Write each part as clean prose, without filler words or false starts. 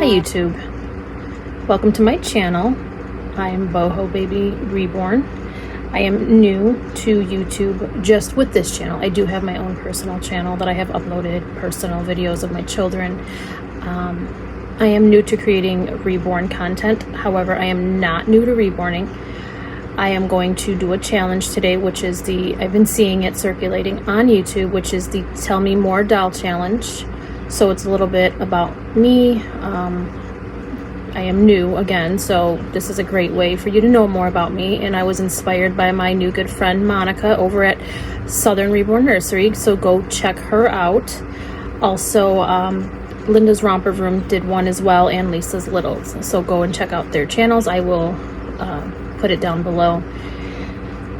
Hi YouTube, welcome to my channel. I am Boho Baby Reborn. I am new to YouTube just with this channel. I do have my own personal channel that I have uploaded personal videos of my children. I am new to creating Reborn content. However, I am not new to reborning. I am going to do a challenge today, which is I've been seeing it circulating on YouTube, which is the Tell Me More Doll Challenge. So it's a little bit about me. I am new again, so this is a great way for you to know more about me. And I was inspired by my new good friend Monica over at Southern Reborn Nursery, so go check her out. Also, Linda's Romper Room did one as well, and Lisa's Littles. So go and check out their channels. I will put it down below.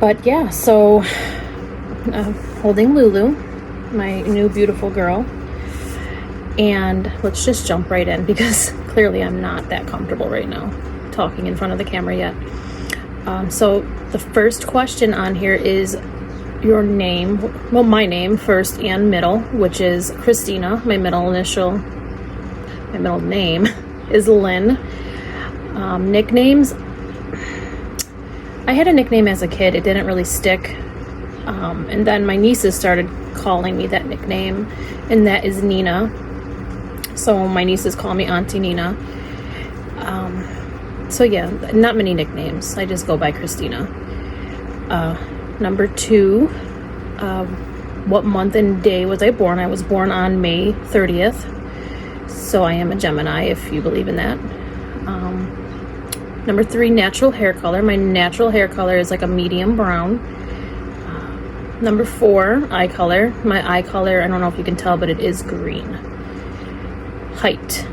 But yeah, so holding Lulu, my new beautiful girl. And let's just jump right in because clearly I'm not that comfortable right now talking in front of the camera yet. So the first question on here is your name. Well, my name first and middle, which is Christina. My middle name is Lynn. Nicknames. I had a nickname as a kid. It didn't really stick. And then my nieces started calling me that nickname, and that is Nina. So my nieces call me Auntie Nina. So yeah, not many nicknames. I just go by Christina. Number 2, what month and day was I born? I was born on May 30th. So I am a Gemini, if you believe in that. Number 3, natural hair color. My natural hair color is like a medium brown. Number 4, eye color. My eye color, I don't know if you can tell, but it is green. Height.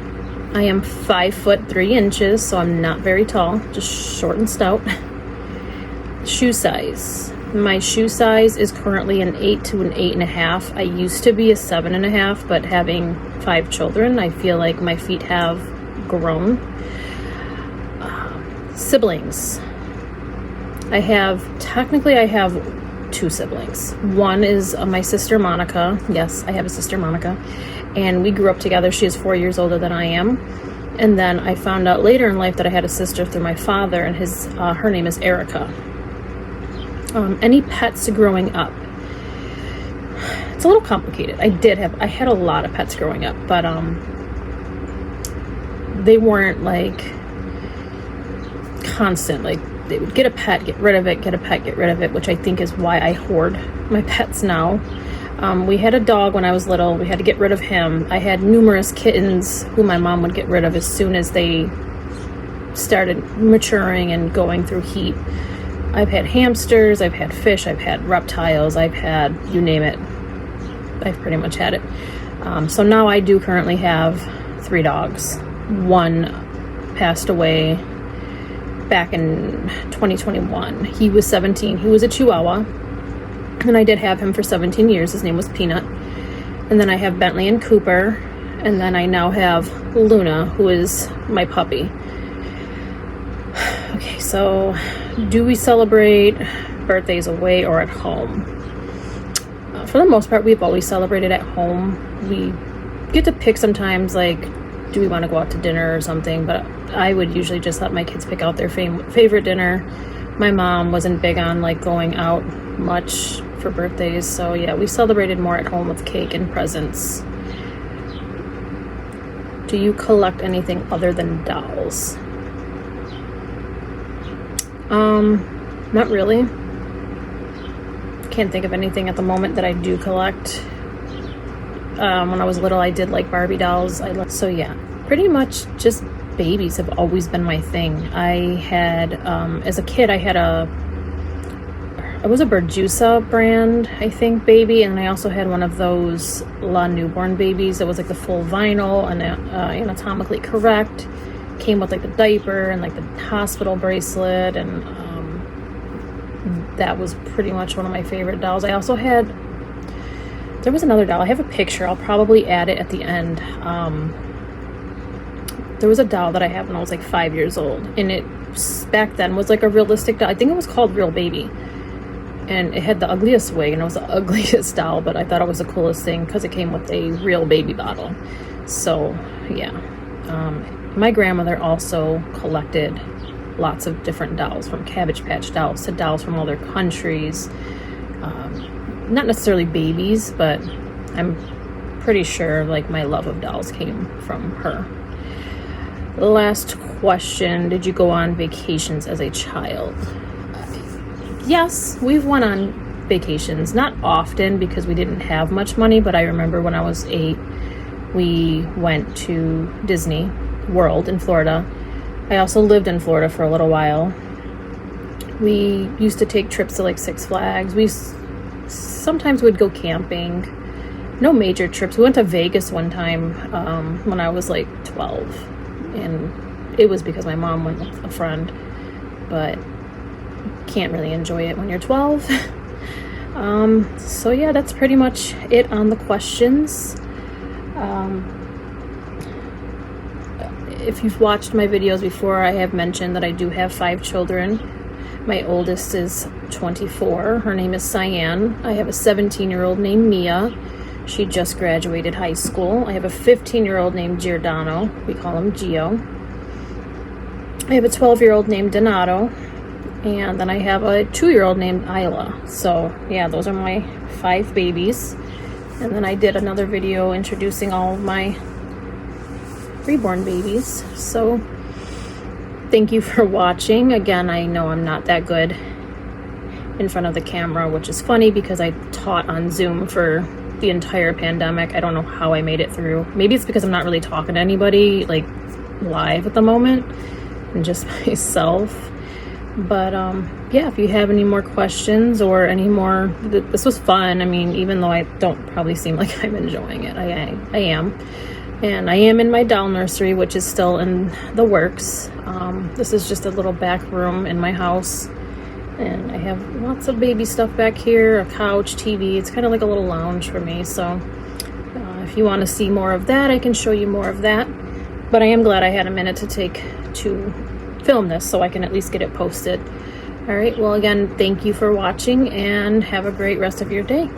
I am 5 foot 3 inches, so I'm not very tall, just short and stout. Shoe size. My shoe size is currently an 8 to an 8.5. I used to be a 7.5, but having 5 children, I feel like my feet have grown. Siblings. I have 2 siblings. One is my sister Monica. Yes, I have a sister Monica. And we grew up together. She is 4 years older than I am. And then I found out later in life that I had a sister through my father, and her name is Erica. Any pets growing up? It's a little complicated. I had a lot of pets growing up, but they weren't like constant. Like they would get a pet, get rid of it, get a pet, get rid of it, which I think is why I hoard my pets now. We had a dog when I was little. We had to get rid of him. I had numerous kittens who my mom would get rid of as soon as they started maturing and going through heat. I've had hamsters, I've had fish, I've had reptiles, I've had, you name it. I've pretty much had it. So now I do currently have 3 dogs. One passed away back in 2021. He was 17. He was a Chihuahua. And I did have him for 17 years. His name was Peanut. And then I have Bentley and Cooper. And then I now have Luna, who is my puppy. Okay, so do we celebrate birthdays away or at home? For the most part, we've always celebrated at home. We get to pick sometimes, like, do we want to go out to dinner or something? But I would usually just let my kids pick out their favorite dinner. My mom wasn't big on, like, going out much for birthdays, so yeah, we celebrated more at home with cake and presents. Do you collect anything other than dolls? Not really. Can't think of anything at the moment that I do collect. When I was little, I did like Barbie dolls. So yeah, pretty much just babies have always been my thing. I had, as a kid, it was a Berjusa brand, I think, baby, and I also had one of those La Newborn babies that was like the full vinyl and anatomically correct. Came with like the diaper and like the hospital bracelet, and that was pretty much one of my favorite dolls. I also had, there was another doll. I have a picture. I'll probably add it at the end. There was a doll that I had when I was like 5 years old, and it back then was like a realistic doll. I think it was called Real Baby. And it had the ugliest wig, and it was the ugliest doll, but I thought it was the coolest thing because it came with a real baby bottle. So yeah, My grandmother also collected lots of different dolls, from Cabbage Patch dolls to dolls from other countries. Not necessarily babies, but I'm pretty sure like my love of dolls came from her. Last question, did you go on vacations as a child? Yes, we've went on vacations, not often because we didn't have much money, but I remember when I was 8, we went to Disney World in Florida. I also lived in Florida for a little while. We used to take trips to like Six Flags. We sometimes would go camping. No major trips. We went to Vegas one time when I was like 12, and it was because my mom went with a friend, but can't really enjoy it when you're 12. So yeah, that's pretty much it on the questions. If you've watched my videos before, I have mentioned that I do have 5 children. My oldest is 24. Her name is Cyan. I have a 17-year-old named Mia. She just graduated high school. I have a 15-year-old named Giordano. We call him Gio. I have a 12-year-old named Donato. And then I have a 2-year-old named Isla. So yeah, those are my 5 babies. And then I did another video introducing all of my reborn babies. So thank you for watching. Again, I know I'm not that good in front of the camera, which is funny because I taught on Zoom for the entire pandemic. I don't know how I made it through. Maybe it's because I'm not really talking to anybody like live at the moment and just myself. But yeah, if you have any more questions or any more, this was fun. I mean, even though I don't probably seem like I'm enjoying it, I am. And I am in my doll nursery, which is still in the works. This is just a little back room in my house. And I have lots of baby stuff back here, a couch, TV. It's kind of like a little lounge for me. So if you want to see more of that, I can show you more of that. But I am glad I had a minute to film this so I can at least get it posted. All right, well, again, thank you for watching and have a great rest of your day.